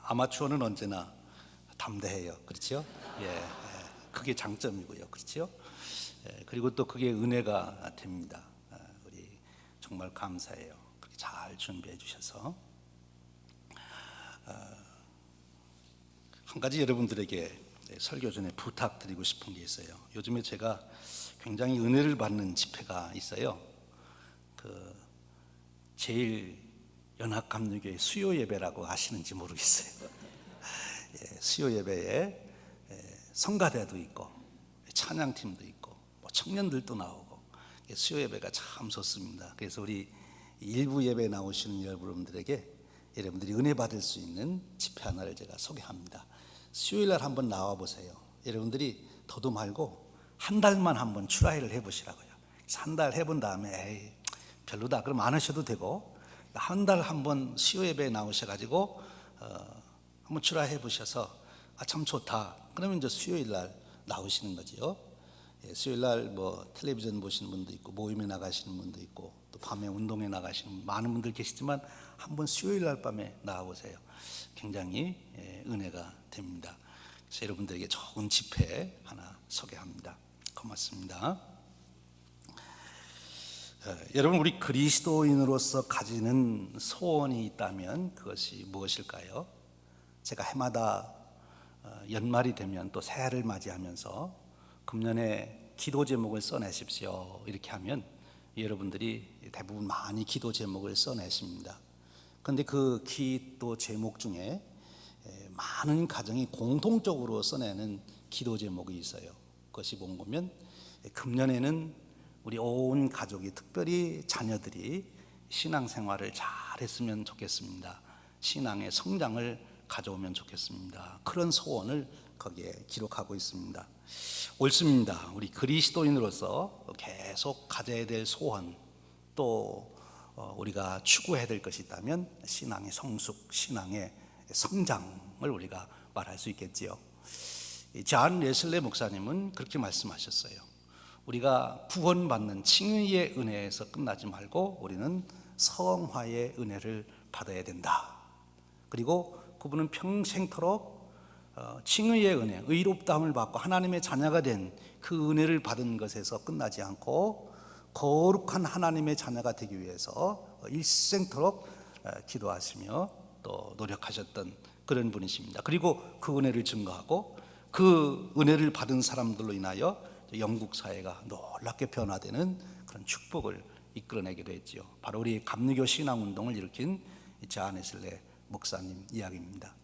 아마추어는 언제나 담대해요. 그렇죠? 그게 장점이고요. 그렇죠? 그리고 또 그게 은혜가 됩니다. 우리 정말 감사해요. 그렇게 잘 준비해 주셔서. 한 가지 여러분들에게 설교 전에 부탁드리고 싶은 게 있어요. 요즘에 제가 굉장히 은혜를 받는 집회가 있어요. 제일 연합감리교회 수요 예배라고 아시는지 모르겠어요. 수요 예배에 성가대도 있고 찬양팀도 있고 청년들도 나오고 수요 예배가 참 좋습니다. 그래서 우리 일부 예배 나오시는 여러분들에게 여러분들이 은혜 받을 수 있는 집회 하나를 제가 소개합니다. 수요일날 한번 나와 보세요. 여러분들이 더도 말고 한 달만 한번 트라이를 해보시라고요. 한 달 해본 다음에 별로다 그럼 안 하셔도 되고, 한 달 한번 수요 예배에 나오셔가지고 한번 트라이 해보셔서 참 좋다 그러면 이제 수요일날 나오시는 거지요. 수요일날 텔레비전 보시는 분도 있고 모임에 나가시는 분도 있고 또 밤에 운동에 나가시는 많은 분들 계시지만 한번 수요일날 밤에 나와보세요. 굉장히 은혜가 됩니다. 그래서 여러분들에게 좋은 집회 하나 소개합니다. 고맙습니다. 여러분, 우리 그리스도인으로서 가지는 소원이 있다면 그것이 무엇일까요? 제가 해마다 연말이 되면 또 새해를 맞이하면서 금년에 기도 제목을 써내십시오 이렇게 하면 여러분들이 대부분 많이 기도 제목을 써내십니다. 그런데 그 기도 제목 중에 많은 가정이 공통적으로 써내는 기도 제목이 있어요. 그것이 뭔가면 금년에는 우리 온 가족이, 특별히 자녀들이 신앙생활을 잘했으면 좋겠습니다. 신앙의 성장을 가져오면 좋겠습니다. 그런 소원을 거기에 기록하고 있습니다. 옳습니다. 우리 그리스도인으로서 계속 가져야 될 소원, 또 우리가 추구해야 될 것이 있다면 신앙의 성숙, 신앙의 성장을 우리가 말할 수 있겠지요. 존 웨슬리 목사님은 그렇게 말씀하셨어요. 우리가 구원받는 칭의의 은혜에서 끝나지 말고 우리는 성화의 은혜를 받아야 된다. 그리고 그분은 평생토록 칭의의 은혜, 의롭다함을 받고 하나님의 자녀가 된 그 은혜를 받은 것에서 끝나지 않고 거룩한 하나님의 자녀가 되기 위해서 일생토록 기도하시며 또 노력하셨던 그런 분이십니다. 그리고 그 은혜를 증거하고 그 은혜를 받은 사람들로 인하여 영국 사회가 놀랍게 변화되는 그런 축복을 이끌어내기도 했지요. 바로 우리 감리교 신앙운동을 일으킨 존 웨슬리 목사님 이야기입니다.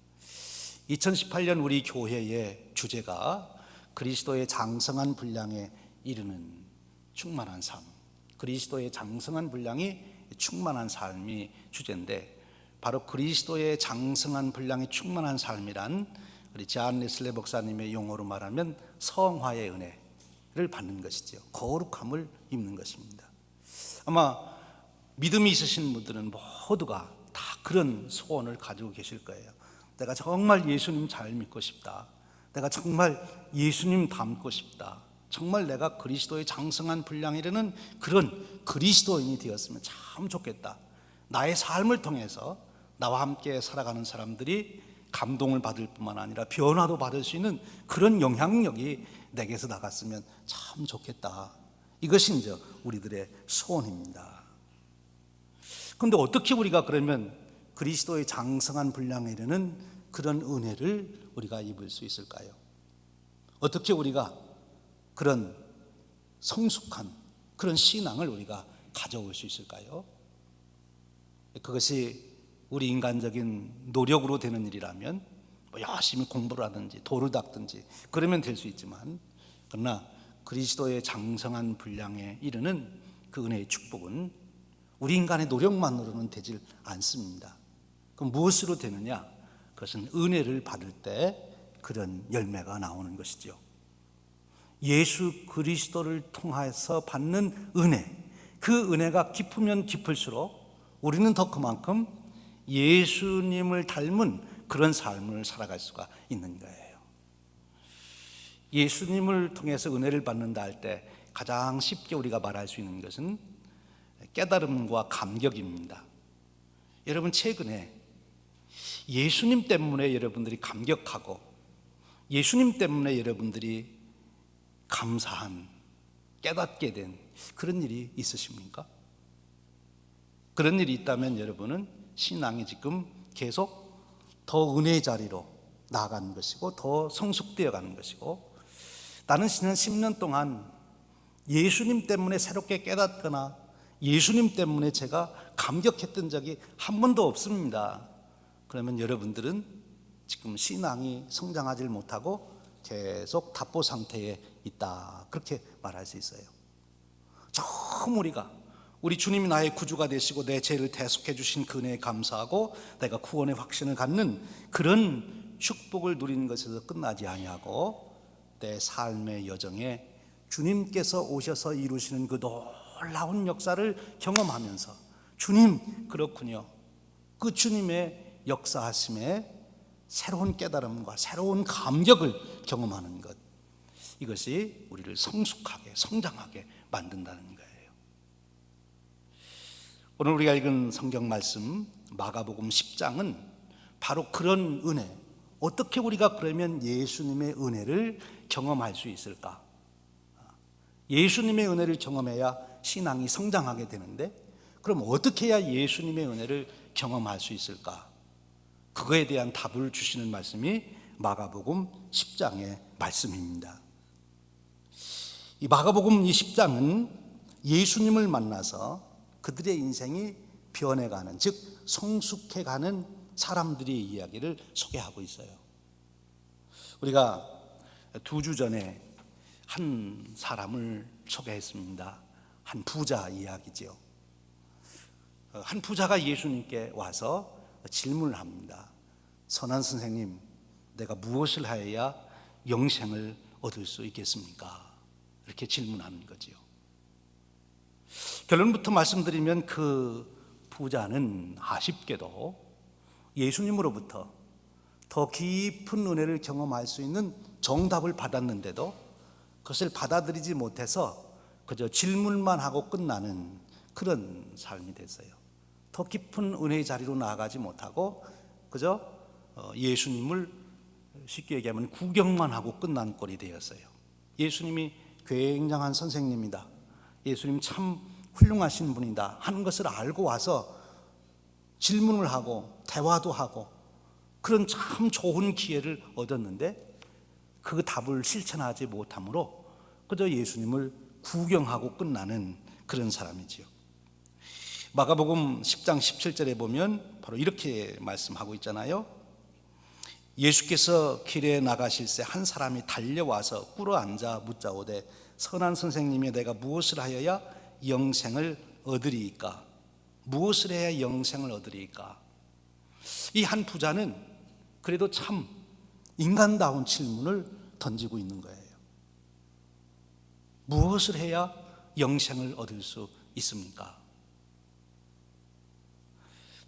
2018년 우리 교회의 주제가 그리스도의 장성한 분량에 이르는 충만한 삶, 그리스도의 장성한 분량이 충만한 삶이 주제인데, 바로 그리스도의 장성한 분량이 충만한 삶이란 우리 존 웨슬리 목사님의 용어로 말하면 성화의 은혜를 받는 것이죠. 거룩함을 입는 것입니다. 아마 믿음이 있으신 분들은 모두가 다 그런 소원을 가지고 계실 거예요. 내가 정말 예수님 잘 믿고 싶다. 내가 정말 예수님 닮고 싶다. 정말 내가 그리스도의 장성한 분량에 이르는 그런 그리스도인이 되었으면 참 좋겠다. 나의 삶을 통해서 나와 함께 살아가는 사람들이 감동을 받을 뿐만 아니라 변화도 받을 수 있는 그런 영향력이 내게서 나갔으면 참 좋겠다. 이것이 이제 우리들의 소원입니다. 그런데 어떻게 우리가 그러면 그리스도의 장성한 분량에 이르는 그런 은혜를 우리가 입을 수 있을까요? 어떻게 우리가 그런 성숙한 그런 신앙을 우리가 가져올 수 있을까요? 그것이 우리 인간적인 노력으로 되는 일이라면 열심히 공부를 하든지 돌을 닦든지 그러면 될 수 있지만, 그러나 그리스도의 장성한 분량에 이르는 그 은혜의 축복은 우리 인간의 노력만으로는 되질 않습니다. 그럼 무엇으로 되느냐? 그것은 은혜를 받을 때 그런 열매가 나오는 것이죠. 예수 그리스도를 통해서 받는 은혜, 그 은혜가 깊으면 깊을수록 우리는 더 그만큼 예수님을 닮은 그런 삶을 살아갈 수가 있는 거예요. 예수님을 통해서 은혜를 받는다 할 때 가장 쉽게 우리가 말할 수 있는 것은 깨달음과 감격입니다. 여러분, 최근에 예수님 때문에 여러분들이 감격하고 예수님 때문에 여러분들이 감사한, 깨닫게 된 그런 일이 있으십니까? 그런 일이 있다면 여러분은 신앙이 지금 계속 더 은혜의 자리로 나아가는 것이고 더 성숙되어 가는 것이고, 나는 지난 10년 동안 예수님 때문에 새롭게 깨닫거나 예수님 때문에 제가 감격했던 적이 한 번도 없습니다. 그러면 여러분들은 지금 신앙이 성장하지 못하고 계속 답보 상태에 있다, 그렇게 말할 수 있어요. 처음 우리 주님이 나의 구주가 되시고 내 죄를 대속해 주신 그 은혜에 감사하고 내가 구원의 확신을 갖는 그런 축복을 누리는 것에서 끝나지 아니하고 내 삶의 여정에 주님께서 오셔서 이루시는 그 놀라운 역사를 경험하면서 주님 그렇군요, 그 주님의 역사하심에 새로운 깨달음과 새로운 감격을 경험하는 것, 이것이 우리를 성숙하게 성장하게 만든다는 거예요. 오늘 우리가 읽은 성경 말씀 마가복음 10장은 바로 그런 은혜, 어떻게 우리가 그러면 예수님의 은혜를 경험할 수 있을까? 예수님의 은혜를 경험해야 신앙이 성장하게 되는데, 그럼 어떻게 해야 예수님의 은혜를 경험할 수 있을까? 그거에 대한 답을 주시는 말씀이 마가복음 10장의 말씀입니다. 이 마가복음 10장은 예수님을 만나서 그들의 인생이 변해가는, 즉 성숙해가는 사람들의 이야기를 소개하고 있어요. 우리가 2주 전에 한 사람을 소개했습니다. 한 부자 이야기죠. 한 부자가 예수님께 와서 질문을 합니다. 선한 선생님, 내가 무엇을 하여야 영생을 얻을 수 있겠습니까? 이렇게 질문하는 거지요. 결론부터 말씀드리면 그 부자는 아쉽게도 예수님으로부터 더 깊은 은혜를 경험할 수 있는 정답을 받았는데도 그것을 받아들이지 못해서 그저 질문만 하고 끝나는 그런 삶이 됐어요. 더 깊은 은혜의 자리로 나아가지 못하고 그저 예수님을 쉽게 얘기하면 구경만 하고 끝난 꼴이 되었어요. 예수님이 굉장한 선생님이다, 예수님 참 훌륭하신 분이다 하는 것을 알고 와서 질문을 하고 대화도 하고 그런 참 좋은 기회를 얻었는데 그 답을 실천하지 못함으로 그저 예수님을 구경하고 끝나는 그런 사람이지요. 마가복음 10장 17절에 보면 바로 이렇게 말씀하고 있잖아요. 예수께서 길에 나가실새 한 사람이 달려와서 꿇어앉아 묻자오되 선한 선생님이 내가 무엇을 하여야 영생을 얻으리이까? 무엇을 해야 영생을 얻으리이까? 이 한 부자는 그래도 참 인간다운 질문을 던지고 있는 거예요. 무엇을 해야 영생을 얻을 수 있습니까?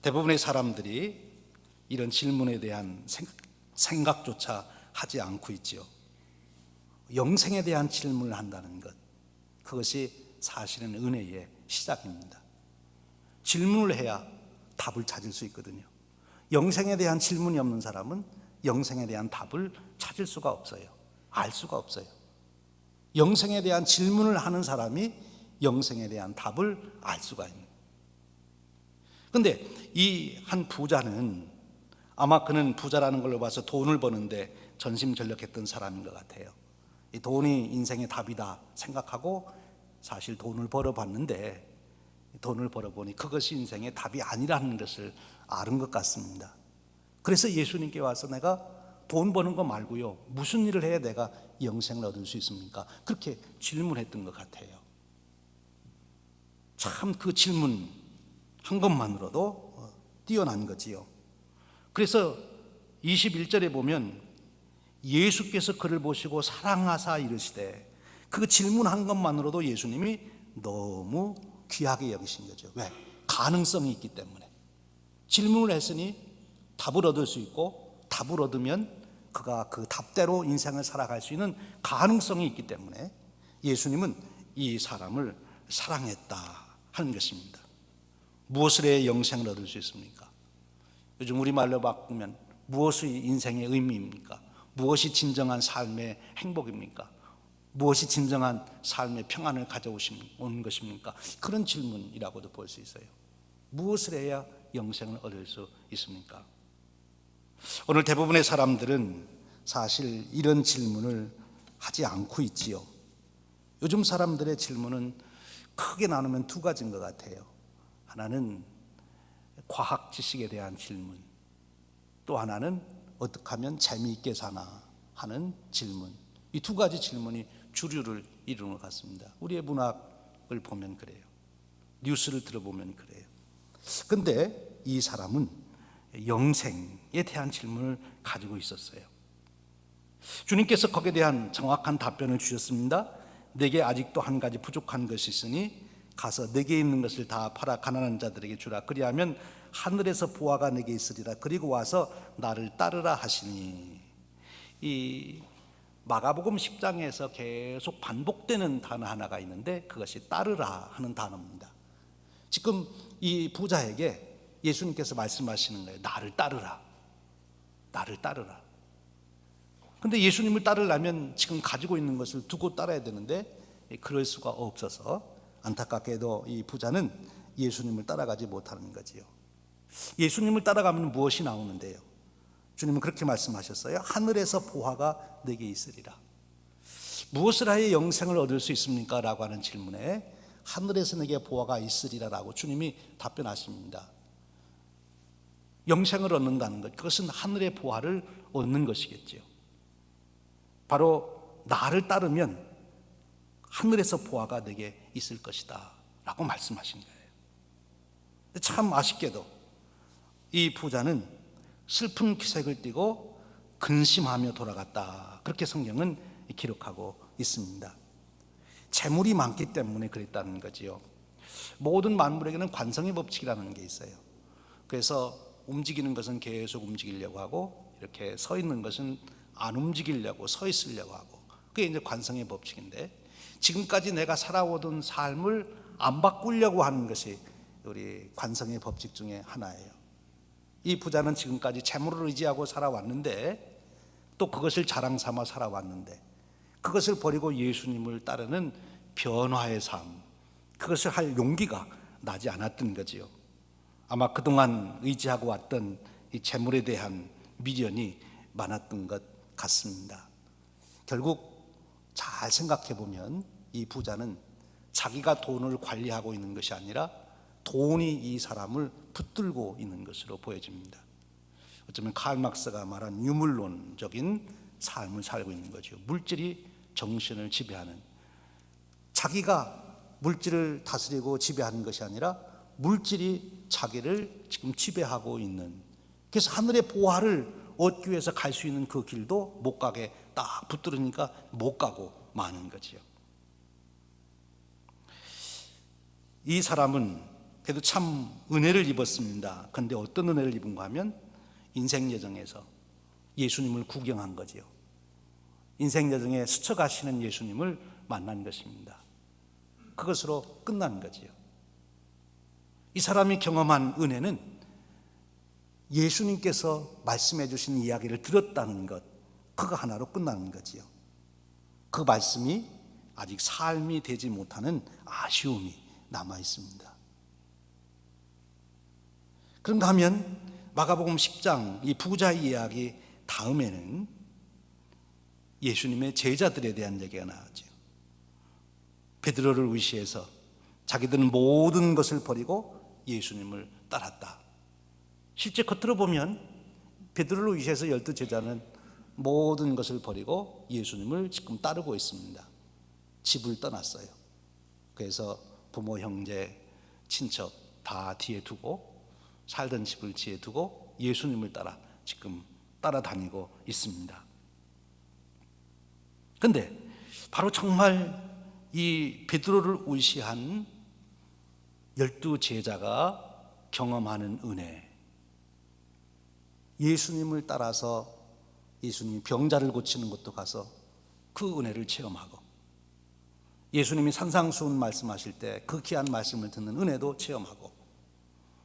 대부분의 사람들이 이런 질문에 대한 생각조차 하지 않고 있지요. 영생에 대한 질문을 한다는 것, 그것이 사실은 은혜의 시작입니다. 질문을 해야 답을 찾을 수 있거든요. 영생에 대한 질문이 없는 사람은 영생에 대한 답을 찾을 수가 없어요. 알 수가 없어요. 영생에 대한 질문을 하는 사람이 영생에 대한 답을 알 수가 있는. 그런데 이 한 부자는 아마 그는 부자라는 걸로 봐서 돈을 버는데 전심전력했던 사람인 것 같아요. 이 돈이 인생의 답이다 생각하고 사실 돈을 벌어봤는데 돈을 벌어보니 그것이 인생의 답이 아니라는 것을 아는 것 같습니다. 그래서 예수님께 와서 내가 돈 버는 거 말고요, 무슨 일을 해야 내가 영생을 얻을 수 있습니까? 그렇게 질문했던 것 같아요. 참 그 질문 한 것만으로도 뛰어난 거지요. 그래서 21절에 보면 예수께서 그를 보시고 사랑하사 이르시되, 그 질문 한 것만으로도 예수님이 너무 귀하게 여기신 거죠. 왜? 가능성이 있기 때문에. 질문을 했으니 답을 얻을 수 있고, 답을 얻으면 그가 그 답대로 인생을 살아갈 수 있는 가능성이 있기 때문에 예수님은 이 사람을 사랑했다 하는 것입니다. 무엇을 해야 영생을 얻을 수 있습니까? 요즘 우리말로 바꾸면 무엇이 인생의 의미입니까? 무엇이 진정한 삶의 행복입니까? 무엇이 진정한 삶의 평안을 가져오는 것입니까? 그런 질문이라고도 볼 수 있어요. 무엇을 해야 영생을 얻을 수 있습니까? 오늘 대부분의 사람들은 사실 이런 질문을 하지 않고 있지요. 요즘 사람들의 질문은 크게 나누면 두 가지인 것 같아요. 하나는 과학 지식에 대한 질문, 또 하나는 어떻게 하면 재미있게 사나 하는 질문. 이 두 가지 질문이 주류를 이루는 것 같습니다. 우리의 문학을 보면 그래요. 뉴스를 들어보면 그래요. 근데 이 사람은 영생에 대한 질문을 가지고 있었어요. 주님께서 거기에 대한 정확한 답변을 주셨습니다. 내게 아직도 한 가지 부족한 것이 있으니 가서 내게 있는 것을 다 팔아 가난한 자들에게 주라. 그리하면 하늘에서 보화가 내게 있으리라. 그리고 와서 나를 따르라 하시니. 이 마가복음 10장에서 계속 반복되는 단어 하나가 있는데 그것이 따르라 하는 단어입니다. 지금 이 부자에게 예수님께서 말씀하시는 거예요. 나를 따르라. 나를 따르라. 근데 예수님을 따르려면 지금 가지고 있는 것을 두고 따라야 되는데 그럴 수가 없어서 안타깝게도 이 부자는 예수님을 따라가지 못하는 거지요. 예수님을 따라가면 무엇이 나오는데요? 주님은 그렇게 말씀하셨어요. 하늘에서 보화가 내게 있으리라. 무엇을 하여 영생을 얻을 수 있습니까? 라고 하는 질문에 하늘에서 내게 보화가 있으리라 라고 주님이 답변하십니다. 영생을 얻는다는 것, 그것은 하늘의 보화를 얻는 것이겠죠. 바로 나를 따르면 하늘에서 보화가 내게 있을 것이다 라고 말씀하신 거예요. 근데 참 아쉽게도 이 부자는 슬픈 기색을 띠고 근심하며 돌아갔다, 그렇게 성경은 기록하고 있습니다. 재물이 많기 때문에 그랬다는 거지요. 모든 만물에게는 관성의 법칙이라는 게 있어요. 그래서 움직이는 것은 계속 움직이려고 하고, 이렇게 서 있는 것은 안 움직이려고 서 있으려고 하고, 그게 이제 관성의 법칙인데, 지금까지 내가 살아오던 삶을 안 바꾸려고 하는 것이 우리 관성의 법칙 중에 하나예요. 이 부자는 지금까지 재물을 의지하고 살아왔는데, 또 그것을 자랑 삼아 살아왔는데, 그것을 버리고 예수님을 따르는 변화의 삶, 그것을 할 용기가 나지 않았던 거지요. 아마 그동안 의지하고 왔던 이 재물에 대한 미련이 많았던 것 같습니다. 결국 잘 생각해 보면 이 부자는 자기가 돈을 관리하고 있는 것이 아니라 돈이 이 사람을 붙들고 있는 것으로 보여집니다. 어쩌면 칼 막스가 말한 유물론적인 삶을 살고 있는 거죠. 물질이 정신을 지배하는, 자기가 물질을 다스리고 지배하는 것이 아니라 물질이 자기를 지금 지배하고 있는, 그래서 하늘의 보화를 얻기 위해서 갈 수 있는 그 길도 못 가게 딱 붙들으니까 못 가고 마는 거지요. 이 사람은 그래도 참 은혜를 입었습니다. 그런데 어떤 은혜를 입은가 하면 인생 여정에서 예수님을 구경한 거지요. 인생 여정에 스쳐가시는 예수님을 만난 것입니다. 그것으로 끝난 거지요. 이 사람이 경험한 은혜는 예수님께서 말씀해 주신 이야기를 들었다는 것, 그거 하나로 끝나는 거지요. 그 말씀이 아직 삶이 되지 못하는 아쉬움이 남아 있습니다. 그런가 하면 마가복음 10장 이 부자의 이야기 다음에는 예수님의 제자들에 대한 얘기가 나오죠. 베드로를 의시해서 자기들은 모든 것을 버리고 예수님을 따랐다. 실제 겉으로 보면 베드로를 의시해서 12제자는 모든 것을 버리고 예수님을 지금 따르고 있습니다. 집을 떠났어요. 그래서 부모, 형제, 친척 다 뒤에 두고, 살던 집을 뒤에 두고 예수님을 따라 지금 따라다니고 있습니다. 근데 바로 정말 이 베드로를 의시한 12제자가 경험하는 은혜, 예수님을 따라서 예수님이 병자를 고치는 곳도 가서 그 은혜를 체험하고, 예수님이 산상수훈 말씀하실 때 그 귀한 말씀을 듣는 은혜도 체험하고,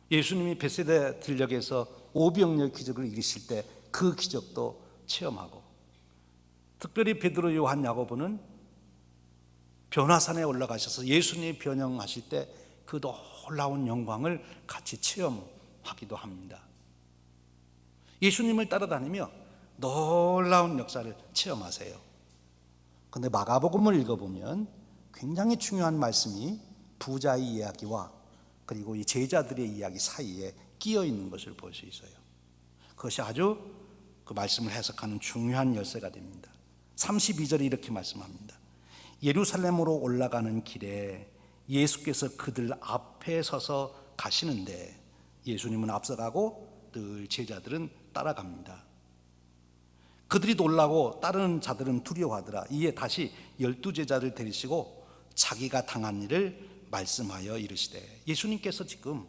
예수님이 베세다 들녘에서 오병이어 기적을 이루실 때 그 기적도 체험하고, 특별히 베드로, 요한, 야고보는 변화산에 올라가셔서 예수님이 변형하실 때 그 놀라운 영광을 같이 체험하기도 합니다. 예수님을 따라다니며 놀라운 역사를 체험하세요. 그런데 마가복음을 읽어보면 굉장히 중요한 말씀이 부자의 이야기와 그리고 이 제자들의 이야기 사이에 끼어 있는 것을 볼 수 있어요. 그것이 아주 그 말씀을 해석하는 중요한 열쇠가 됩니다. 32절에 이렇게 말씀합니다. 예루살렘으로 올라가는 길에 예수께서 그들 앞에 서서 가시는데 예수님은 앞서가고 늘 제자들은 따라갑니다. 그들이 놀라고 따르는 자들은 두려워하더라. 이에 다시 12제자를 데리시고 자기가 당한 일을 말씀하여 이르시되, 예수님께서 지금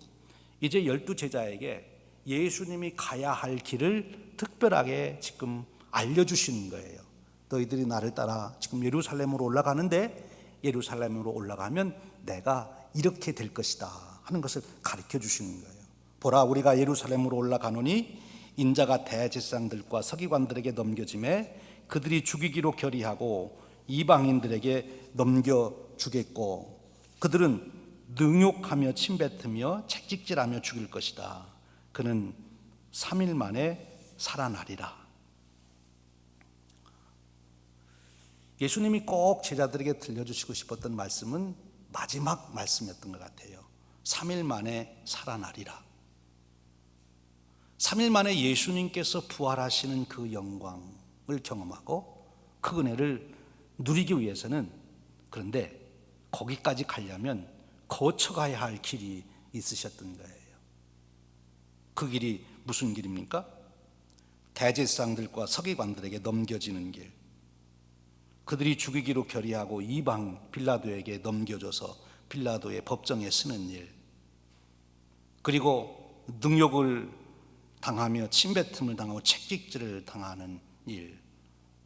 이제 12제자에게 예수님이 가야 할 길을 특별하게 지금 알려주시는 거예요. 너희들이 나를 따라 지금 예루살렘으로 올라가는데 예루살렘으로 올라가면 내가 이렇게 될 것이다 하는 것을 가르쳐 주시는 거예요. 보라, 우리가 예루살렘으로 올라가노니 인자가 대제사장들과 서기관들에게 넘겨짐에 그들이 죽이기로 결의하고 이방인들에게 넘겨주겠고 그들은 능욕하며 침뱉으며 채찍질하며 죽일 것이다. 그는 3일 만에 살아나리라. 예수님이 꼭 제자들에게 들려주시고 싶었던 말씀은 마지막 말씀이었던 것 같아요. 3일 만에 살아나리라. 3일 만에 예수님께서 부활하시는 그 영광을 경험하고 그 은혜를 누리기 위해서는, 그런데 거기까지 가려면 거쳐가야 할 길이 있으셨던 거예요. 그 길이 무슨 길입니까? 대제사장들과 서기관들에게 넘겨지는 길, 그들이 죽이기로 결의하고 이방 빌라도에게 넘겨줘서 빌라도의 법정에 서는 일, 그리고 능욕을 당하며 침뱉음을 당하고 채찍질을 당하는 일,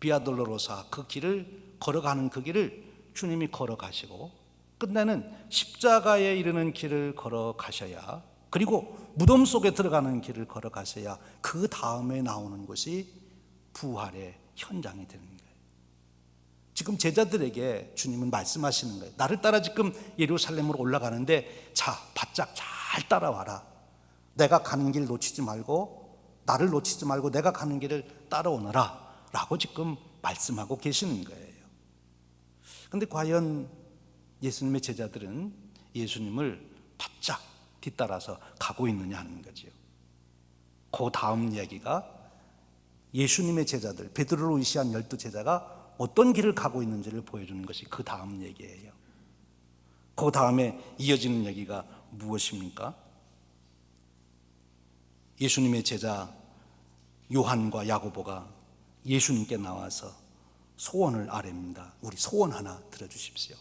비아돌로로사 그 길을 걸어가는 그 길을 주님이 걸어가시고 끝내는 십자가에 이르는 길을 걸어가셔야, 그리고 무덤 속에 들어가는 길을 걸어가셔야 그 다음에 나오는 것이 부활의 현장이 되는 거예요. 지금 제자들에게 주님은 말씀하시는 거예요. 나를 따라 지금 예루살렘으로 올라가는데 자, 바짝 잘 따라와라. 내가 가는 길 놓치지 말고, 나를 놓치지 말고 내가 가는 길을 따라오너라 라고 지금 말씀하고 계시는 거예요. 그런데 과연 예수님의 제자들은 예수님을 바짝 뒤따라서 가고 있느냐 하는 거죠. 그 다음 이야기가 예수님의 제자들, 베드로를 의시한 12제자가 어떤 길을 가고 있는지를 보여주는 것이 그 다음 얘기예요. 그 다음에 이어지는 얘기가 무엇입니까? 예수님의 제자 요한과 야고보가 예수님께 나와서 소원을 아뢰입니다. 우리 소원 하나 들어주십시오.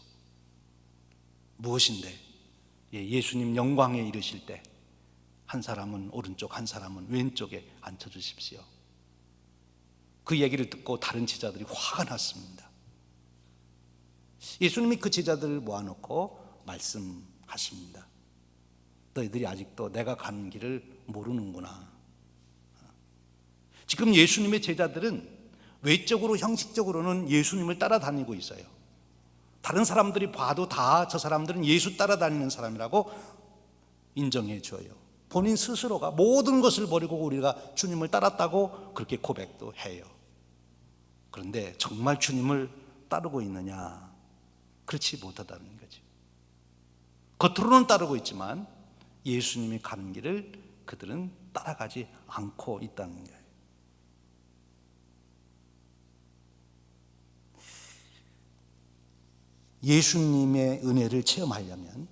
무엇인데? 예수님 영광에 이르실 때 한 사람은 오른쪽, 한 사람은 왼쪽에 앉혀주십시오. 그 얘기를 듣고 다른 제자들이 화가 났습니다. 예수님이 그 제자들을 모아놓고 말씀하십니다. 너희들이 아직도 내가 가는 길을 모르는구나. 지금 예수님의 제자들은 외적으로 형식적으로는 예수님을 따라다니고 있어요. 다른 사람들이 봐도 다 저 사람들은 예수 따라다니는 사람이라고 인정해 줘요. 본인 스스로가 모든 것을 버리고 우리가 주님을 따랐다고 그렇게 고백도 해요. 그런데 정말 주님을 따르고 있느냐? 그렇지 못하다는 거지. 겉으로는 따르고 있지만 예수님이 가는 길을 그들은 따라가지 않고 있다는 거예요. 예수님의 은혜를 체험하려면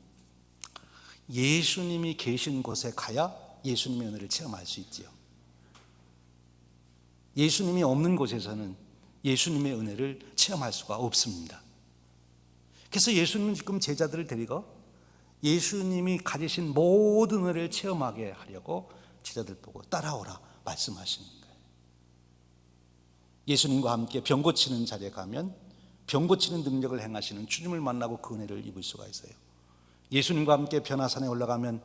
예수님이 계신 곳에 가야 예수님의 은혜를 체험할 수 있지요. 예수님이 없는 곳에서는 예수님의 은혜를 체험할 수가 없습니다. 그래서 예수님은 지금 제자들을 데리고 예수님이 가지신 모든 은혜를 체험하게 하려고 제자들 보고 따라오라 말씀하시는 거예요. 예수님과 함께 병 고치는 자리에 가면 병 고치는 능력을 행하시는 주님을 만나고 그 은혜를 입을 수가 있어요. 예수님과 함께 변화산에 올라가면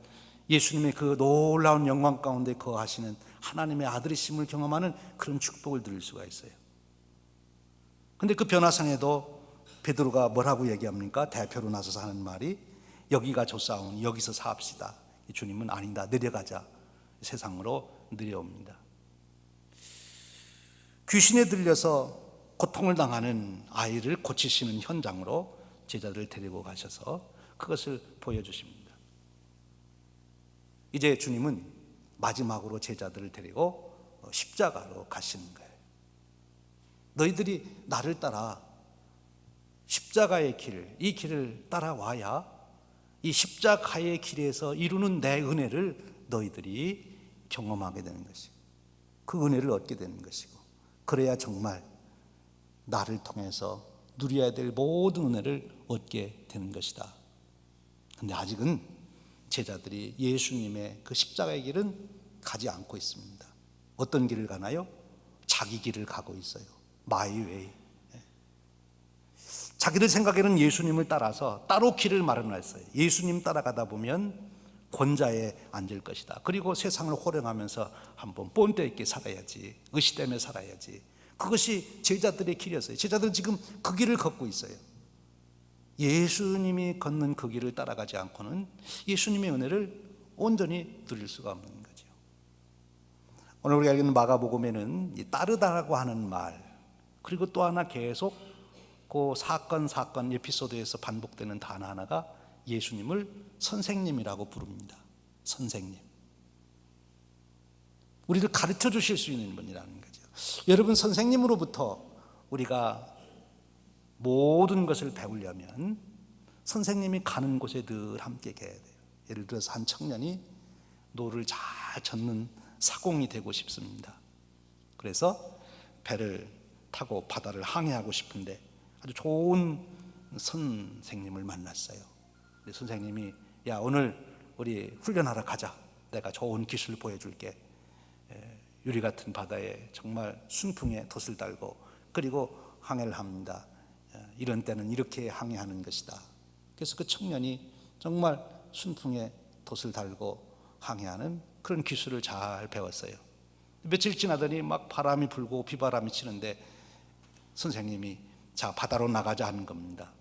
예수님의 그 놀라운 영광 가운데 거하시는 하나님의 아들이심을 경험하는 그런 축복을 누릴 수가 있어요. 근데 그 변화상에도 베드로가 뭐라고 얘기합니까? 대표로 나서서 하는 말이 여기가 좋사오니 여기서 사합시다. 주님은 아니다, 내려가자. 세상으로 내려옵니다. 귀신에 들려서 고통을 당하는 아이를 고치시는 현장으로 제자들을 데리고 가셔서 그것을 보여주십니다. 이제 주님은 마지막으로 제자들을 데리고 십자가로 가시는 거예요. 너희들이 나를 따라 십자가의 길, 이 길을 따라와야 이 십자가의 길에서 이루는 내 은혜를 너희들이 경험하게 되는 것이고 그 은혜를 얻게 되는 것이고 그래야 정말 나를 통해서 누려야 될 모든 은혜를 얻게 되는 것이다. 근데 아직은 제자들이 예수님의 그 십자가의 길은 가지 않고 있습니다. 어떤 길을 가나요? 자기 길을 가고 있어요. 마이 웨이. 자기들 생각에는 예수님을 따라서 따로 길을 마련했어요. 예수님 따라가다 보면 권자에 앉을 것이다. 그리고 세상을 호령하면서 한번 본때 있게 살아야지, 의시되며 살아야지. 그것이 제자들의 길이었어요. 제자들은 지금 그 길을 걷고 있어요. 예수님이 걷는 그 길을 따라가지 않고는 예수님의 은혜를 온전히 누릴 수가 없는 거죠. 오늘 우리가 읽는 마가복음에는 이 따르다라고 하는 말, 그리고 또 하나 계속 그 사건 에피소드에서 반복되는 단어 하나가 예수님을 선생님이라고 부릅니다. 선생님. 우리를 가르쳐 주실 수 있는 분이라는 거죠. 여러분, 선생님으로부터 우리가 모든 것을 배우려면 선생님이 가는 곳에 늘 함께 가야 돼요. 예를 들어서 한 청년이 노를 잘 젓는 사공이 되고 싶습니다. 그래서 배를 타고 바다를 항해하고 싶은데 아주 좋은 선생님을 만났어요. 선생님이 야, 오늘 우리 훈련하러 가자. 내가 좋은 기술 보여줄게. 유리 같은 바다에 정말 순풍에 돛을 달고 그리고 항해를 합니다. 이런 때는 이렇게 항해하는 것이다. 그래서 그 청년이 정말 순풍에 돛을 달고 항해하는 그런 기술을 잘 배웠어요. 며칠 지나더니 막 바람이 불고 비바람이 치는데 선생님이 자, 바다로 나가자 하는 겁니다.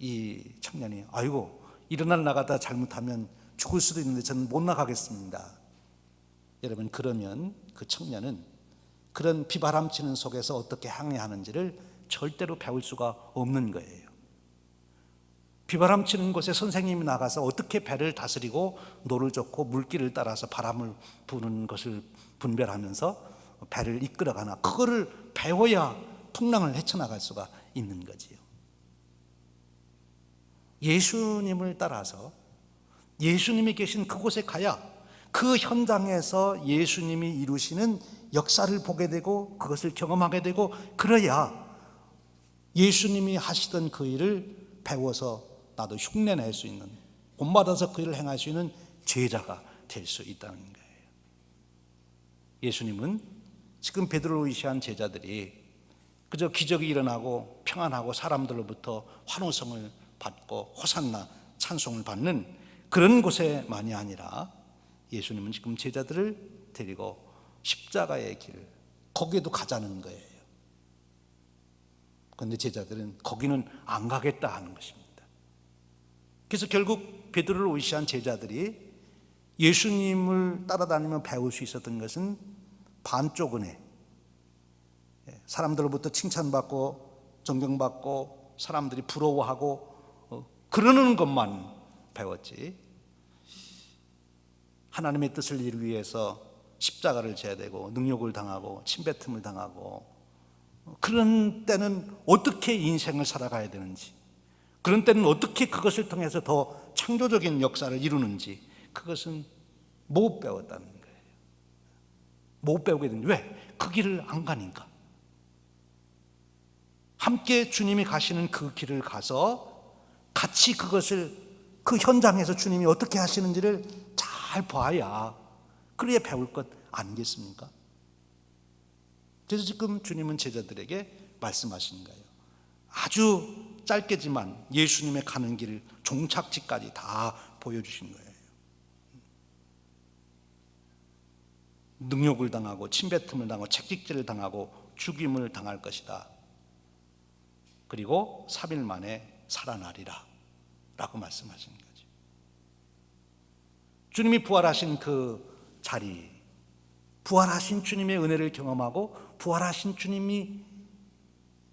이 청년이 아이고, 이런 나가다 잘못하면 죽을 수도 있는데 저는 못 나가겠습니다. 여러분, 그러면 그 청년은 그런 비바람 치는 속에서 어떻게 항해하는지를 절대로 배울 수가 없는 거예요. 비바람 치는 곳에 선생님이 나가서 어떻게 배를 다스리고 노를 젓고 물길을 따라서 바람을 부는 것을 분별하면서 배를 이끌어가나, 그거를 배워야 풍랑을 헤쳐나갈 수가 있는 거지요. 예수님을 따라서 예수님이 계신 그곳에 가야 그 현장에서 예수님이 이루시는 역사를 보게 되고 그것을 경험하게 되고, 그래야 예수님이 하시던 그 일을 배워서 나도 흉내낼 수 있는, 본받아서 그 일을 행할 수 있는 제자가 될 수 있다는 거예요. 예수님은 지금 베드로를 의시한 제자들이 그저 기적이 일어나고 평안하고 사람들로부터 환호성을 받고 호산나 찬송을 받는 그런 곳에만이 아니라 예수님은 지금 제자들을 데리고 십자가의 길, 거기에도 가자는 거예요. 그런데 제자들은 거기는 안 가겠다 하는 것입니다. 그래서 결국 베드로를 의시한 제자들이 예수님을 따라다니며 배울 수 있었던 것은 반쪽 은혜, 사람들로부터 칭찬받고 존경받고 사람들이 부러워하고 그러는 것만 배웠지, 하나님의 뜻을 이루기 위해서 십자가를 져야 되고 능욕을 당하고 침뱉음을 당하고 그런 때는 어떻게 인생을 살아가야 되는지, 그런 때는 어떻게 그것을 통해서 더 창조적인 역사를 이루는지, 그것은 못 배웠다는 거예요. 못 배우게 된, 왜? 그 길을 안 가니까. 함께 주님이 가시는 그 길을 가서 같이 그것을, 그 현장에서 주님이 어떻게 하시는지를 잘 봐야 그래야 배울 것 아니겠습니까? 그래서 지금 주님은 제자들에게 말씀하시는 거예요. 아주 짧게지만 예수님의 가는 길을 종착지까지 다 보여주신 거예요. 능욕을 당하고 침뱉음을 당하고 채찍질을 당하고 죽임을 당할 것이다. 그리고 3일 만에 살아나리라 라고 말씀하시는 거죠. 주님이 부활하신 그 자리, 부활하신 주님의 은혜를 경험하고 부활하신 주님이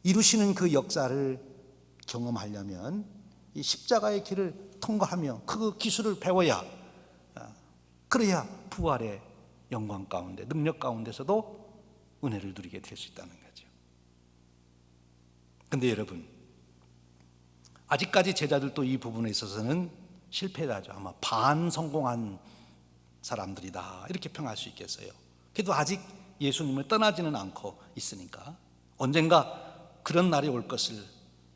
이루시는 그 역사를 경험하려면 이 십자가의 길을 통과하며 그 기술을 배워야, 그래야 부활의 영광 가운데, 능력 가운데서도 은혜를 누리게 될 수 있다는 거죠. 근데 여러분, 아직까지 제자들도 이 부분에 있어서는 실패하죠. 아마 반성공한 사람들이다 이렇게 평할 수 있겠어요. 그래도 아직 예수님을 떠나지는 않고 있으니까 언젠가 그런 날이 올 것을,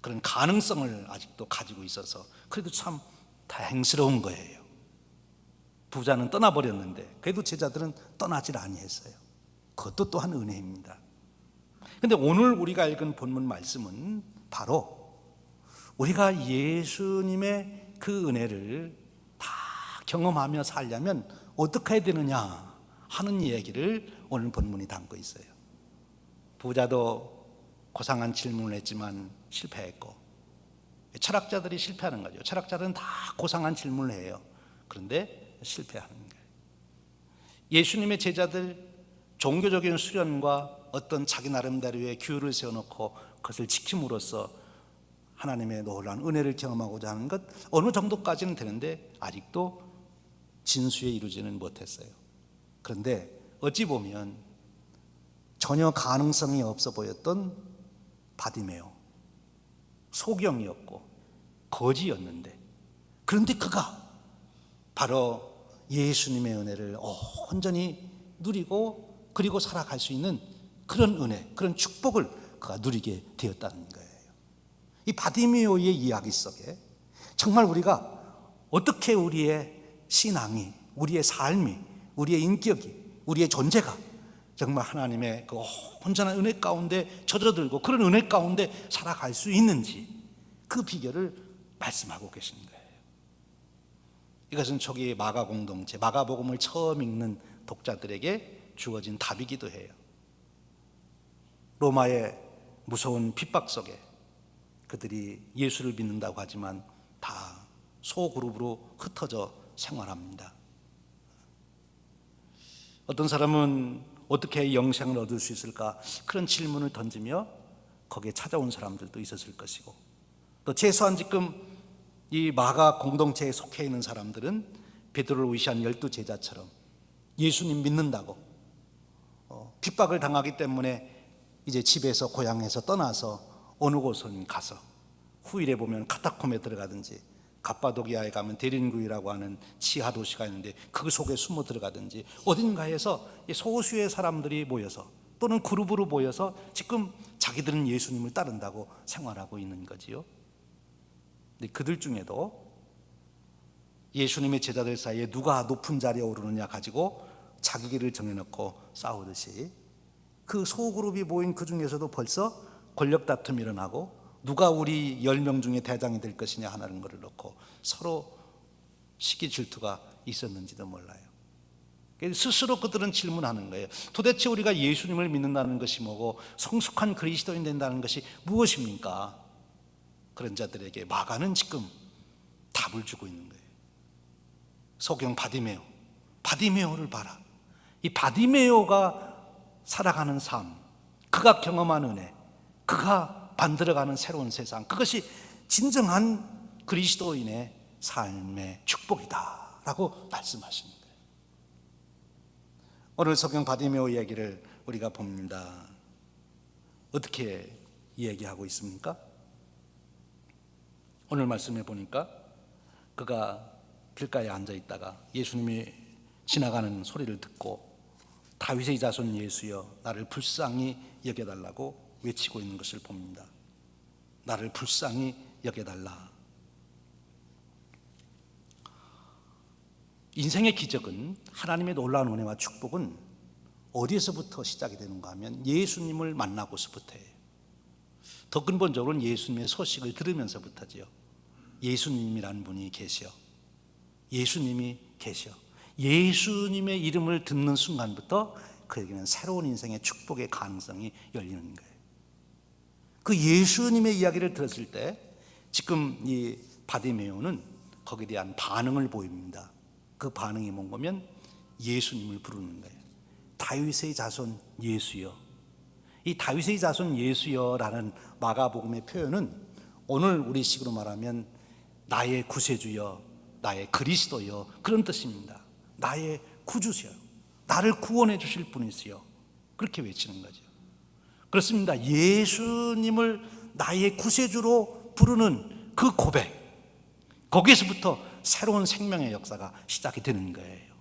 그런 가능성을 아직도 가지고 있어서 그래도 참 다행스러운 거예요. 부자는 떠나버렸는데 그래도 제자들은 떠나질 아니했어요. 그것도 또한 은혜입니다. 그런데 오늘 우리가 읽은 본문 말씀은 바로 우리가 예수님의 그 은혜를 다 경험하며 살려면 어떻게 해야 되느냐 하는 얘기를 오늘 본문이 담고 있어요. 부자도 고상한 질문을 했지만 실패했고, 철학자들이 실패하는 거죠. 철학자들은 다 고상한 질문을 해요. 그런데 실패하는 거예요. 예수님의 제자들 종교적인 수련과 어떤 자기 나름대로의 규율을 세워놓고 그것을 지킴으로써 하나님의 놀라운 은혜를 경험하고자 하는 것 어느 정도까지는 되는데 아직도 진수에 이루지는 못했어요. 그런데 어찌 보면 전혀 가능성이 없어 보였던 바디메오, 소경이었고 거지였는데, 그런데 그가 바로 예수님의 은혜를 온전히 누리고 그리고 살아갈 수 있는 그런 은혜, 그런 축복을 그가 누리게 되었다는 거예요. 이 바디메오의 이야기 속에 정말 우리가 어떻게 우리의 신앙이, 우리의 삶이, 우리의 인격이, 우리의 존재가 정말 하나님의 그 온전한 은혜 가운데 젖어들고 그런 은혜 가운데 살아갈 수 있는지 그 비결을 말씀하고 계신 거예요. 이것은 초기 마가 공동체, 마가복음을 처음 읽는 독자들에게 주어진 답이기도 해요. 로마의 무서운 핍박 속에 그들이 예수를 믿는다고 하지만 다 소그룹으로 흩어져 생활합니다. 어떤 사람은 어떻게 영생을 얻을 수 있을까 그런 질문을 던지며 거기에 찾아온 사람들도 있었을 것이고, 또 최소한 지금 이 마가 공동체에 속해 있는 사람들은 베드로를 의시한 12제자처럼 예수님 믿는다고 핍박을 당하기 때문에 이제 집에서 고향에서 떠나서 어느 곳은 가서 후일에 보면 카타콤에 들어가든지 갑바도기아에 가면 데린구이라고 하는 지하 도시가 있는데 그 속에 숨어 들어가든지 어딘가에서 소수의 사람들이 모여서 또는 그룹으로 모여서 지금 자기들은 예수님을 따른다고 생활하고 있는 거지요. 근데 그들 중에도 예수님의 제자들 사이에 누가 높은 자리에 오르느냐 가지고 자기 길을 정해놓고 싸우듯이 그 소그룹이 모인 그 중에서도 벌써 권력 다툼이 일어나고 누가 우리 10명 중에 대장이 될 것이냐 하는 것을 놓고 서로 시기 질투가 있었는지도 몰라요. 스스로 그들은 질문하는 거예요. 도대체 우리가 예수님을 믿는다는 것이 뭐고 성숙한 그리스도인 된다는 것이 무엇입니까? 그런 자들에게 마가는 지금 답을 주고 있는 거예요. 소경 바디메오, 바디메오를 봐라. 이 바디메오가 살아가는 삶, 그가 경험한 은혜, 그가 만들어가는 새로운 세상, 그것이 진정한 그리스도인의 삶의 축복이다 라고 말씀하십니다. 오늘 소경 바디메오 이야기를 우리가 봅니다. 어떻게 이야기하고 있습니까? 오늘 말씀해 보니까 그가 길가에 앉아 있다가 예수님이 지나가는 소리를 듣고 다윗의 자손 예수여 나를 불쌍히 여겨달라고 외치고 있는 것을 봅니다. 나를 불쌍히 여겨달라. 인생의 기적은, 하나님의 놀라운 은혜와 축복은 어디에서부터 시작이 되는가 하면 예수님을 만나고서부터예요. 더 근본적으로는 예수님의 소식을 들으면서부터지요. 예수님이라는 분이 계셔, 예수님이 계셔, 예수님의 이름을 듣는 순간부터 그에게는 새로운 인생의 축복의 가능성이 열리는 거예요. 그 예수님의 이야기를 들었을 때 지금 이 바디메오는 거기에 대한 반응을 보입니다. 그 반응이 뭔가면 예수님을 부르는 거예요. 다윗의 자손 예수여. 이 다윗의 자손 예수여라는 마가복음의 표현은 오늘 우리식으로 말하면 나의 구세주여, 나의 그리스도여, 그런 뜻입니다. 나의 구주세요. 나를 구원해 주실 분이세요. 그렇게 외치는 거죠. 그렇습니다. 예수님을 나의 구세주로 부르는 그 고백, 거기에서부터 새로운 생명의 역사가 시작이 되는 거예요.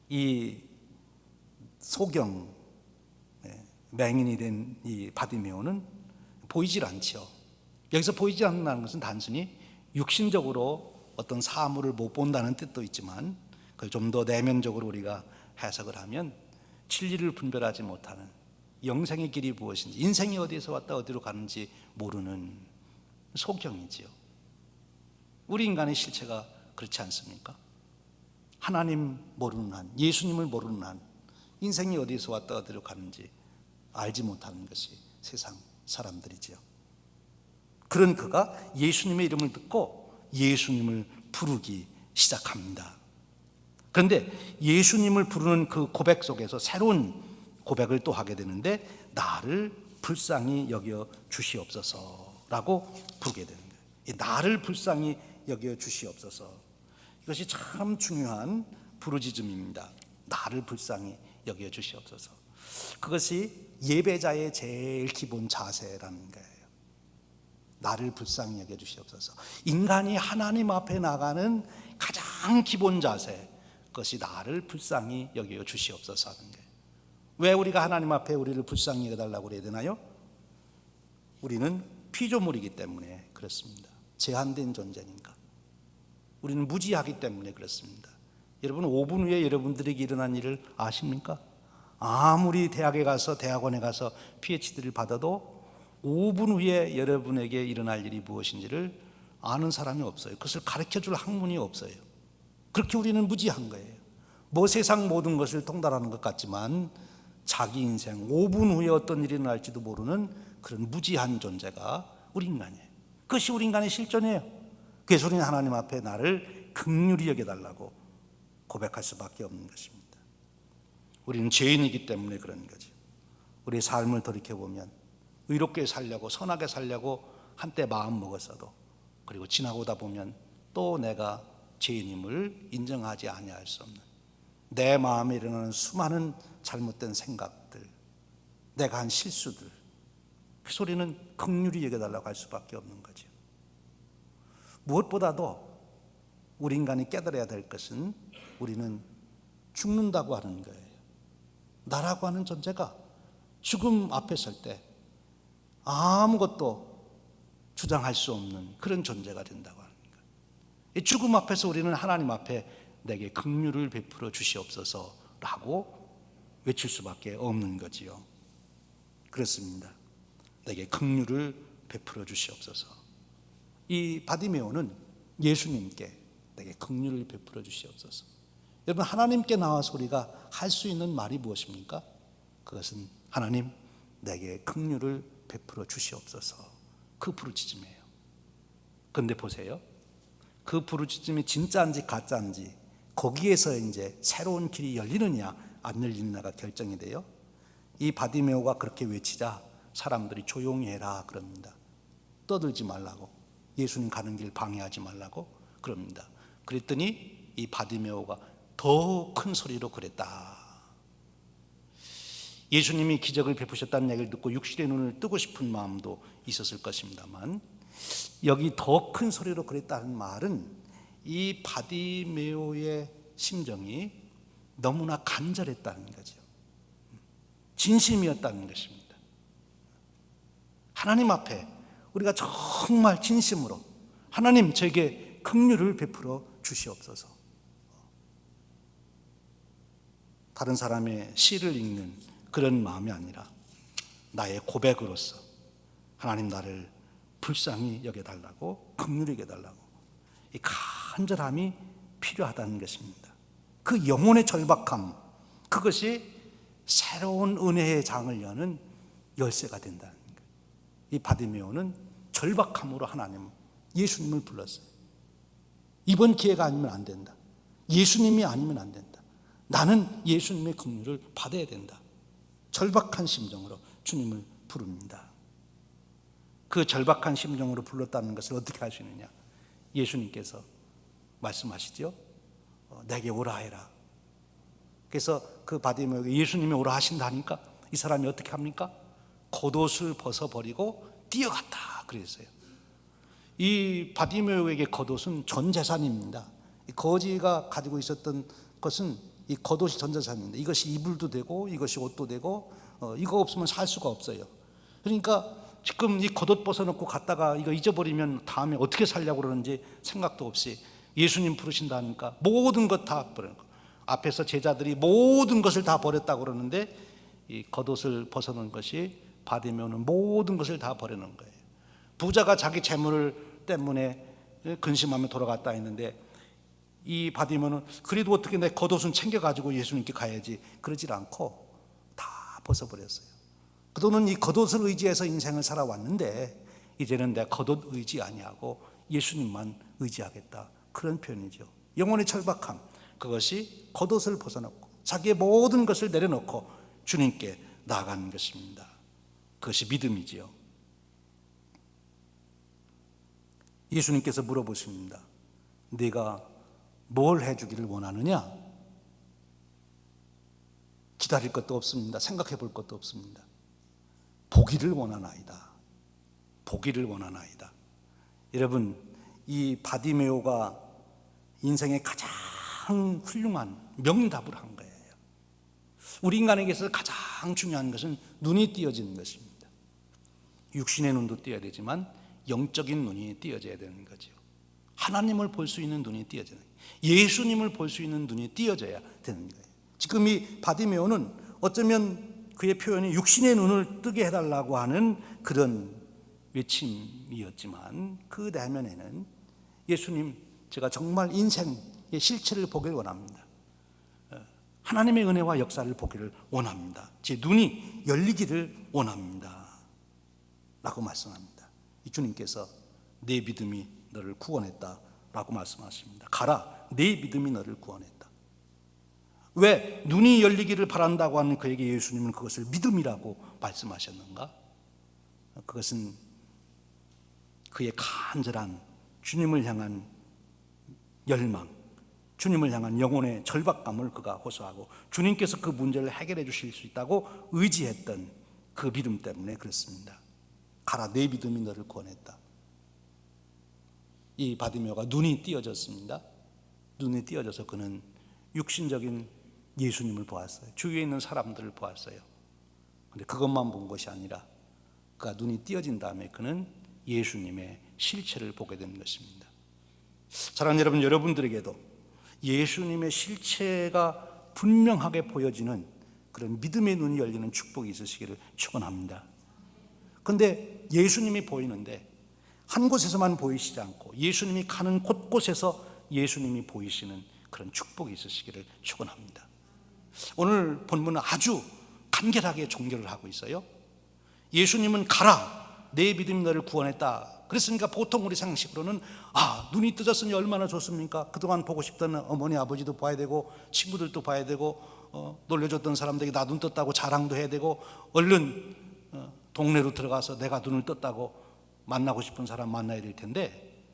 이 소경 맹인이 된 이 바디메오는 보이질 않죠. 여기서 보이지 않는다는 것은 단순히 육신적으로 어떤 사물을 못 본다는 뜻도 있지만, 그걸 좀 더 내면적으로 우리가 해석을 하면 진리를 분별하지 못하는, 영생의 길이 무엇인지, 인생이 어디에서 왔다 어디로 가는지 모르는 소경이지요. 우리 인간의 실체가 그렇지 않습니까? 하나님 모르는 한, 예수님을 모르는 한 인생이 어디에서 왔다 어디로 가는지 알지 못하는 것이 세상 사람들이지요. 그런 그가 예수님의 이름을 듣고 예수님을 부르기 시작합니다. 그런데 예수님을 부르는 그 고백 속에서 새로운 고백을 또 하게 되는데, 나를 불쌍히 여겨 주시옵소서라고 부르게 되는 거예요. 이 나를 불쌍히 여겨 주시옵소서, 이것이 참 중요한 부르짖음입니다. 나를 불쌍히 여겨 주시옵소서. 그것이 예배자의 제일 기본 자세라는 거예요. 나를 불쌍히 여겨 주시옵소서. 인간이 하나님 앞에 나가는 가장 기본 자세, 그것이 나를 불쌍히 여겨 주시옵소서 하는 거예요. 왜 우리가 하나님 앞에 우리를 불쌍히 여겨달라고 그래야 되나요? 우리는 피조물이기 때문에 그렇습니다. 제한된 존재니까. 우리는 무지하기 때문에 그렇습니다. 여러분, 5분 후에 여러분들에게 일어난 일을 아십니까? 아무리 대학에 가서 대학원에 가서 PhD를 받아도 5분 후에 여러분에게 일어날 일이 무엇인지를 아는 사람이 없어요. 그것을 가르쳐줄 학문이 없어요. 그렇게 우리는 무지한 거예요. 뭐 세상 모든 것을 통달하는 것 같지만 자기 인생 5분 후에 어떤 일이 일어날지도 모르는 그런 무지한 존재가 우리 인간이에요. 그것이 우리 인간의 실존이에요. 그래서 우리는 하나님 앞에 나를 긍휼히 여겨달라고 고백할 수밖에 없는 것입니다. 우리는 죄인이기 때문에 그런 거죠. 우리의 삶을 돌이켜보면 의롭게 살려고, 선하게 살려고 한때 마음 먹었어도, 그리고 지나고다 보면 또 내가 죄인임을 인정하지 아니할 수 없는, 내 마음에 일어나는 수많은 잘못된 생각들, 내가 한 실수들, 그 소리는 긍휼히 여겨달라고 할 수밖에 없는 거죠. 무엇보다도 우리 인간이 깨달아야 될 것은 우리는 죽는다고 하는 거예요. 나라고 하는 존재가 죽음 앞에 설 때 아무것도 주장할 수 없는 그런 존재가 된다고 하는 거예요. 이 죽음 앞에서 우리는 하나님 앞에 내게 긍휼을 베풀어 주시옵소서라고 외칠 수밖에 없는 거지요. 그렇습니다. 내게 긍휼을 베풀어 주시옵소서. 이 바디메오는 예수님께 내게 긍휼을 베풀어 주시옵소서. 여러분, 하나님께 나와서 우리가 할 수 있는 말이 무엇입니까? 그것은 하나님, 내게 긍휼을 베풀어 주시옵소서. 그 부르짖음이에요. 그런데 보세요. 그 부르짖음이 진짜인지 가짜인지, 거기에서 이제 새로운 길이 열리느냐 안 열리느냐가 결정이 돼요. 이 바디메오가 그렇게 외치자 사람들이 조용히 해라 그럽니다. 떠들지 말라고, 예수님 가는 길 방해하지 말라고 그럽니다. 그랬더니 이 바디메오가 더 큰 소리로 그랬다. 예수님이 기적을 베푸셨다는 얘기를 듣고 육신의 눈을 뜨고 싶은 마음도 있었을 것입니다만, 여기 더 큰 소리로 그랬다는 말은 이 바디메오의 심정이 너무나 간절했다는 거죠. 진심이었다는 것입니다. 하나님 앞에 우리가 정말 진심으로 하나님, 저에게 긍휼을 베풀어 주시옵소서. 다른 사람의 시를 읽는 그런 마음이 아니라 나의 고백으로서 하나님, 나를 불쌍히 여겨달라고, 긍휼히 여겨달라고, 이 간절함이 필요하다는 것입니다. 그 영혼의 절박함, 그것이 새로운 은혜의 장을 여는 열쇠가 된다는 거예요. 이 바디메오는 절박함으로 하나님, 예수님을 불렀어요. 이번 기회가 아니면 안 된다. 예수님이 아니면 안 된다. 나는 예수님의 긍휼을 받아야 된다. 절박한 심정으로 주님을 부릅니다. 그 절박한 심정으로 불렀다는 것을 어떻게 할 수 있느냐? 예수님께서 말씀하시죠. 내게 오라 해라. 그래서 그 바디메오에게 예수님이 오라 하신다니까 이 사람이 어떻게 합니까? 겉옷을 벗어버리고 뛰어갔다 그랬어요. 이 바디메오에게 겉옷은 전 재산입니다. 거지가 가지고 있었던 것은 이 겉옷이 전 재산입니다. 이것이 이불도 되고 이것이 옷도 되고 이거 없으면 살 수가 없어요. 그러니까 지금 이 겉옷 벗어놓고 갔다가 이거 잊어버리면 다음에 어떻게 살려고 그러는지 생각도 없이 예수님 부르신다니까 모든 것 다 버리는 거. 앞에서 제자들이 모든 것을 다 버렸다고 그러는데 이 겉옷을 벗어놓은 것이 바디메오는 모든 것을 다 버리는 거예요. 부자가 자기 재물 때문에 근심하며 돌아갔다 했는데 이 바디메오는 그래도 어떻게 내 겉옷은 챙겨가지고 예수님께 가야지 그러질 않고 다 벗어버렸어요. 그동안 이 겉옷을 의지해서 인생을 살아왔는데 이제는 내 겉옷 의지 아니하고 예수님만 의지하겠다, 그런 표현이죠. 영혼의 절박함, 그것이 겉옷을 벗어놓고 자기의 모든 것을 내려놓고 주님께 나아가는 것입니다. 그것이 믿음이지요. 예수님께서 물어보십니다. 네가 뭘 해주기를 원하느냐? 기다릴 것도 없습니다. 생각해 볼 것도 없습니다. 보기를 원하나이다. 보기를 원하나이다. 여러분, 이 바디메오가 인생의 가장 훌륭한 명답을 한 거예요. 우리 인간에게서 가장 중요한 것은 눈이 띄어지는 것입니다. 육신의 눈도 띄어야 되지만 영적인 눈이 띄어져야 되는 거죠. 하나님을 볼 수 있는 눈이 띄어져야 돼요. 예수님을 볼 수 있는 눈이 띄어져야 되는 거예요. 지금 이 바디메오는 어쩌면 그의 표현이 육신의 눈을 뜨게 해달라고 하는 그런 외침이었지만 그 내면에는 예수님, 제가 정말 인생의 실체를 보길 원합니다. 하나님의 은혜와 역사를 보기를 원합니다. 제 눈이 열리기를 원합니다. 라고 말씀합니다. 이 주님께서 내 믿음이 너를 구원했다 라고 말씀하십니다. 가라, 내 믿음이 너를 구원했다. 왜 눈이 열리기를 바란다고 하는 그에게 예수님은 그것을 믿음이라고 말씀하셨는가? 그것은 그의 간절한 주님을 향한 열망, 주님을 향한 영혼의 절박감을 그가 호소하고 주님께서 그 문제를 해결해 주실 수 있다고 의지했던 그 믿음 때문에 그렇습니다. 가라, 내 믿음이 너를 구원했다. 이 바디메오가 눈이 띄어졌습니다. 눈이 띄어져서 그는 육신적인 예수님을 보았어요. 주위에 있는 사람들을 보았어요. 그런데 그것만 본 것이 아니라 그가 눈이 띄어진 다음에 그는 예수님의 실체를 보게 된 것입니다. 사랑하는 여러분, 여러분들에게도 예수님의 실체가 분명하게 보여지는 그런 믿음의 눈이 열리는 축복이 있으시기를 축원합니다. 그런데 예수님이 보이는데 한 곳에서만 보이시지 않고 예수님이 가는 곳곳에서 예수님이 보이시는 그런 축복이 있으시기를 축원합니다. 오늘 본문은 아주 간결하게 종결을 하고 있어요. 예수님은 가라, 내 믿음이 너를 구원했다. 그랬으니까 보통 우리 상식으로는 눈이 뜨졌으니 얼마나 좋습니까? 그동안 보고 싶던 어머니 아버지도 봐야 되고 친구들도 봐야 되고 놀려줬던 사람들에게 나 눈 떴다고 자랑도 해야 되고 얼른 동네로 들어가서 내가 눈을 떴다고 만나고 싶은 사람 만나야 될 텐데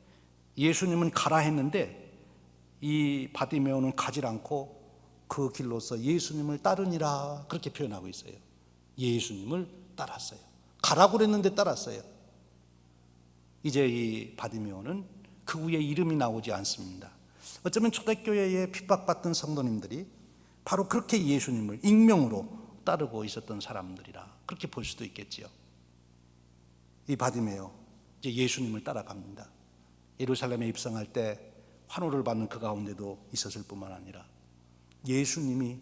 예수님은 가라 했는데 이 바디메오는 가지 않고 그 길로서 예수님을 따르니라 그렇게 표현하고 있어요. 예수님을 따랐어요. 가라고 그랬는데 따랐어요. 이제 이 바디메오는 그 후에 이름이 나오지 않습니다. 어쩌면 초대교회에 핍박받던 성도님들이 바로 그렇게 예수님을 익명으로 따르고 있었던 사람들이라 그렇게 볼 수도 있겠지요. 이 바디메오 이제 예수님을 따라갑니다. 예루살렘에 입성할 때 환호를 받는 그 가운데도 있었을 뿐만 아니라 예수님이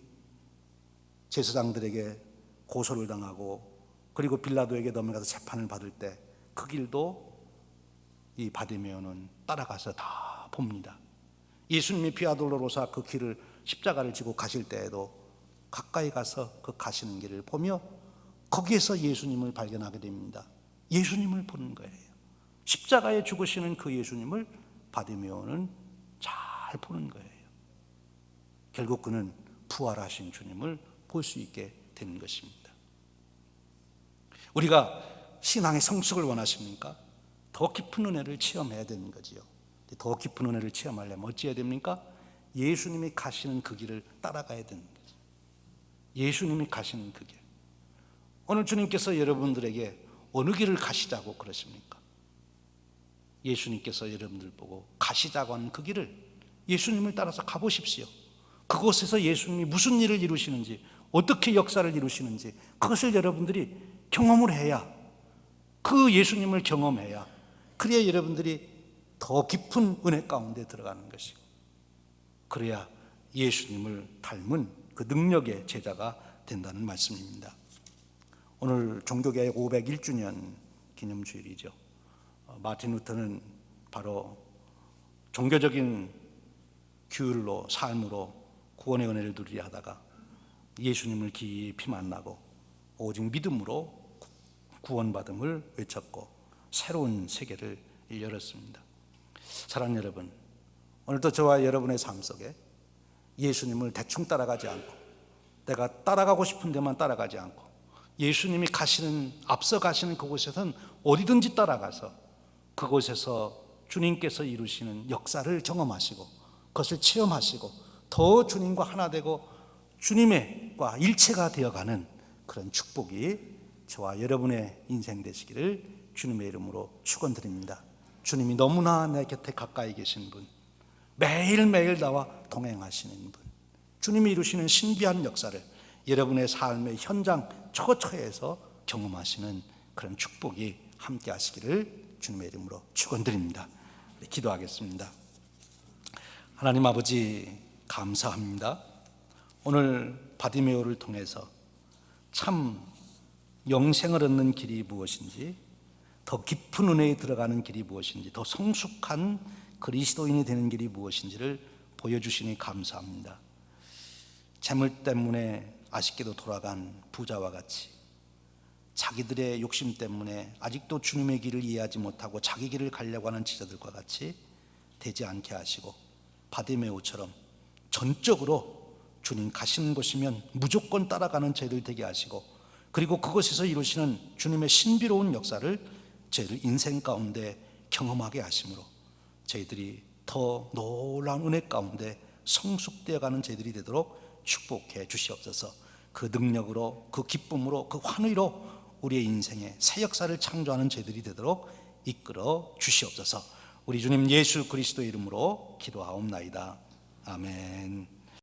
제사장들에게 고소를 당하고 그리고 빌라도에게 넘어가서 재판을 받을 때 그 길도 이 바디메오는 따라가서 다 봅니다. 예수님이 비아돌로로사 그 길을 십자가를 지고 가실 때에도 가까이 가서 그 가시는 길을 보며 거기에서 예수님을 발견하게 됩니다. 예수님을 보는 거예요. 십자가에 죽으시는 그 예수님을 바디메오는 잘 보는 거예요. 결국 그는 부활하신 주님을 볼 수 있게 되는 것입니다. 우리가 신앙의 성숙을 원하십니까? 더 깊은 은혜를 체험해야 되는 거지요. 더 깊은 은혜를 체험하려면 어찌해야 됩니까? 예수님이 가시는 그 길을 따라가야 되는 거죠. 예수님이 가시는 그 길. 오늘 주님께서 여러분들에게 어느 길을 가시자고 그러십니까? 예수님께서 여러분들 보고 가시자고 하는 그 길을 예수님을 따라서 가보십시오. 그곳에서 예수님이 무슨 일을 이루시는지, 어떻게 역사를 이루시는지 그것을 여러분들이 경험을 해야, 그 예수님을 경험해야, 그래야 여러분들이 더 깊은 은혜 가운데 들어가는 것이고, 그래야 예수님을 닮은 그 능력의 제자가 된다는 말씀입니다. 오늘 종교개혁 501주년 기념주일이죠. 마틴 루터는 바로 종교적인 규율로, 삶으로 구원의 은혜를 누리려 하다가 예수님을 깊이 만나고 오직 믿음으로 구원받음을 외쳤고 새로운 세계를 열었습니다. 사랑하는 여러분, 오늘도 저와 여러분의 삶 속에 예수님을 대충 따라가지 않고, 내가 따라가고 싶은 데만 따라가지 않고, 예수님이 가시는, 앞서 가시는 그곳에선 어디든지 따라가서 그곳에서 주님께서 이루시는 역사를 경험하시고 그것을 체험하시고 더 주님과 하나 되고 주님과 일체가 되어가는 그런 축복이 저와 여러분의 인생 되시기를 주님의 이름으로 축원드립니다. 주님이 너무나 내 곁에 가까이 계신 분, 매일매일 나와 동행하시는 분, 주님이 이루시는 신비한 역사를 여러분의 삶의 현장 처처에서 경험하시는 그런 축복이 함께 하시기를 주님의 이름으로 축원드립니다. 기도하겠습니다. 하나님 아버지, 감사합니다. 오늘 바디메오를 통해서 참 영생을 얻는 길이 무엇인지, 더 깊은 은혜에 들어가는 길이 무엇인지, 더 성숙한 그리스도인이 되는 길이 무엇인지를 보여주시니 감사합니다. 재물 때문에 아쉽게도 돌아간 부자와 같이 자기들의 욕심 때문에 아직도 주님의 길을 이해하지 못하고 자기 길을 가려고 하는 지자들과 같이 되지 않게 하시고, 바디메오처럼 전적으로 주님 가시는 곳이면 무조건 따라가는 저희들 되게 하시고, 그리고 그곳에서 이루시는 주님의 신비로운 역사를 저희들 인생 가운데 경험하게 하심으로 저희들이 더 놀라운 은혜 가운데 성숙되어가는 저희들이 되도록 축복해 주시옵소서. 그 능력으로, 그 기쁨으로, 그 환희로 우리의 인생에 새 역사를 창조하는 저희들이 되도록 이끌어 주시옵소서. 우리 주님 예수 그리스도의 이름으로 기도하옵나이다. 아멘.